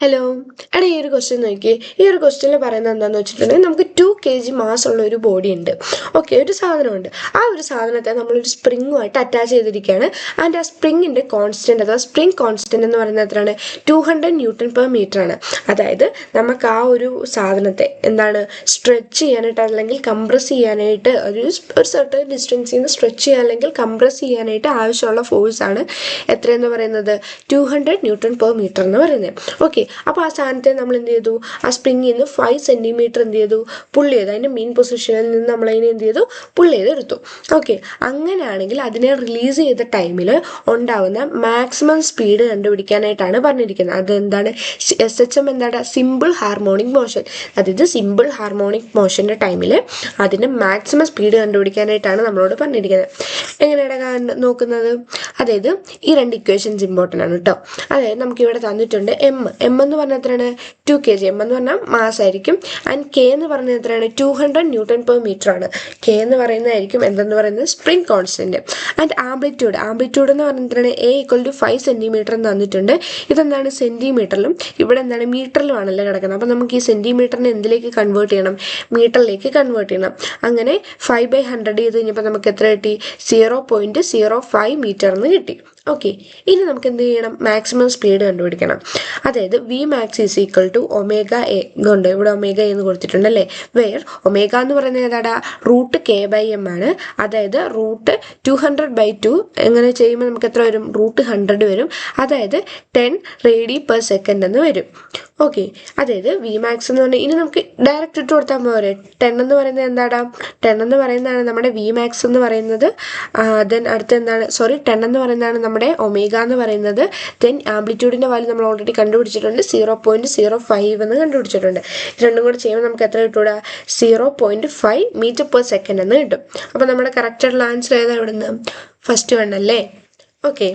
Hello, എടാ ഈ ഒരു ക്വസ്റ്റ്യൻ നോക്കി. ഈ ഒരു ക്വസ്റ്റ്യനിൽ പറയുന്നത് എന്താണെന്ന് വെച്ചിട്ടുണ്ടെങ്കിൽ നമുക്ക് 2 kg മാസ് ഉള്ള ഒരു ബോഡി ഉണ്ട്. ഓക്കെ, ഒരു സാധനമുണ്ട്. ആ ഒരു സാധനത്തെ നമ്മളൊരു സ്പ്രിങ്ങുമായിട്ട് അറ്റാച്ച് ചെയ്തിരിക്കുകയാണ്. ആൻഡ് ആ സ്പ്രിങ്ങിൻ്റെ കോൺസ്റ്റൻറ്റ് അഥവാ സ്പ്രിങ് കോൺസ്റ്റൻറ്റ് എന്ന് പറയുന്നത് എത്രയാണ്? 200 Nm/m ആണ്. അതായത് നമുക്ക് ആ ഒരു സാധനത്തെ എന്താണ് സ്ട്രെച്ച് ചെയ്യാനായിട്ട് അല്ലെങ്കിൽ കംപ്രസ് ചെയ്യാനായിട്ട് ഒരു സർട്ടൻ ഡിസ്റ്റൻസിൽ നിന്ന് സ്ട്രെച്ച് ചെയ്യാൻ അല്ലെങ്കിൽ കംപ്രസ് ചെയ്യാനായിട്ട് ആവശ്യമുള്ള ഫോഴ്സാണ് എത്രയെന്ന് പറയുന്നത്? 200 Nm/m എന്ന് പറയുന്നത്. ഓക്കെ, അപ്പോൾ ആ സാധനത്തെ നമ്മൾ എന്ത് ചെയ്തു? ആ സ്പ്രിങ്ങിൽ നിന്ന് 5 cm എന്ത് ചെയ്തു? പുള്ളി ചെയ്തു. അതിൻ്റെ മെയിൻ പൊസിഷനിൽ നിന്ന് നമ്മളതിനെ എന്ത് ചെയ്തു? പുള്ളി ചെയ്തെടുത്തു. ഓക്കെ, അങ്ങനെയാണെങ്കിൽ അതിനെ റിലീസ് ചെയ്ത ടൈമിൽ ഉണ്ടാവുന്ന മാക്സിമം സ്പീഡ് കണ്ടുപിടിക്കാനായിട്ടാണ് പറഞ്ഞിരിക്കുന്നത്. അതെന്താണ്? SHM എന്താണ്? Simple harmonic motion. അതായത് സിമ്പിൾ ഹാർമോണിക് മോഷൻ്റെ ടൈമിൽ അതിൻ്റെ മാക്സിമം സ്പീഡ് കണ്ടുപിടിക്കാനായിട്ടാണ് നമ്മളോട് പറഞ്ഞിരിക്കുന്നത്. എങ്ങനെയാണ് നോക്കുന്നത്? അതായത് ഈ രണ്ട് ഇക്വേഷൻസ് ഇമ്പോർട്ടൻ്റ് ആണ് കേട്ടോ. അതായത് നമുക്കിവിടെ തന്നിട്ടുണ്ട് എം എന്ന് പറഞ്ഞാൽ എത്രയാണ്? 2 kg. എം എന്ന് പറഞ്ഞാൽ മാസ് ആയിരിക്കും. ആൻഡ് കെ എന്ന് പറഞ്ഞാൽ എത്രയാണ്? 200 Nm/m ആണ്. കെ എന്ന് പറയുന്നതായിരിക്കും എന്തെന്ന് പറയുന്നത്? Spring constant. ആൻഡ് ആംപ്ലിറ്റ്യൂഡ് എന്ന് പറഞ്ഞാൽ എത്രയാണ്? A = 5 cm എന്ന് തന്നിട്ടുണ്ട്. ഇതെന്താണ്? സെൻറ്റിമീറ്ററിലും ഇവിടെ എന്താണ്? മീറ്ററിലും ആണല്ലോ കിടക്കുന്നത്. അപ്പോൾ നമുക്ക് ഈ സെൻറ്റിമീറ്ററിനെ എന്തിലേക്ക് കൺവേർട്ട് ചെയ്യണം? മീറ്ററിലേക്ക് കൺവേർട്ട് ചെയ്യണം. അങ്ങനെ 5/100 ചെയ്ത് കഴിഞ്ഞപ്പോൾ നമുക്ക് എത്ര കിട്ടി? 0.05 മീറ്റർ എന്ന് കിട്ടി. ഓക്കെ, ഇനി നമുക്ക് എന്ത് ചെയ്യണം? മാക്സിമം സ്പീഡ് കണ്ടുപിടിക്കണം. അതായത് Vmax = ω/a കൊണ്ട് ഇവിടെ ω എന്ന് കൊടുത്തിട്ടുണ്ടല്ലേ. വേർ ഒമേഗ എന്ന് പറയുന്നത് ഏതാടാ? √k/m ആണ്. അതായത് √200/2 എങ്ങനെ ചെയ്യുമ്പോൾ നമുക്ക് എത്ര വരും? √100 വരും. അതായത് 10 rad/s എന്ന് വരും. ഓക്കെ, അതായത് Vmax എന്ന് പറഞ്ഞാൽ ഇനി നമുക്ക് ഡയറക്റ്റ് ഇട്ട് കൊടുത്താൽ പോരെ. 10 എന്ന് പറയുന്നത് എന്താടാ? 10 എന്ന് പറയുന്നതാണ് നമ്മുടെ Vmax എന്ന് പറയുന്നത്. ദെൻ അടുത്ത് എന്താണ്? 10 എന്ന് പറയുന്നതാണ് നമ്മുടെ ഒമേഗ എന്ന് പറയുന്നത്. ദെൻ ആംപ്ലിറ്റ്യൂഡിൻ്റെ വാല്യൂ നമ്മൾ ഓൾറെഡി കണ്ടുപിടിച്ചിട്ടുണ്ട്. 0.05 എന്ന് കണ്ടുപിടിച്ചിട്ടുണ്ട്. രണ്ടും കൂടെ ചെയ്യുമ്പോൾ നമുക്ക് എത്ര കിട്ടൂടാ? 0.5 m/s എന്ന് കിട്ടും. അപ്പോൾ നമ്മുടെ കറക്റ്റായിട്ടുള്ള ആൻസർ ഏതാ? ഇവിടുന്ന് ഫസ്റ്റ് 1 അല്ലേ. ഓക്കെ.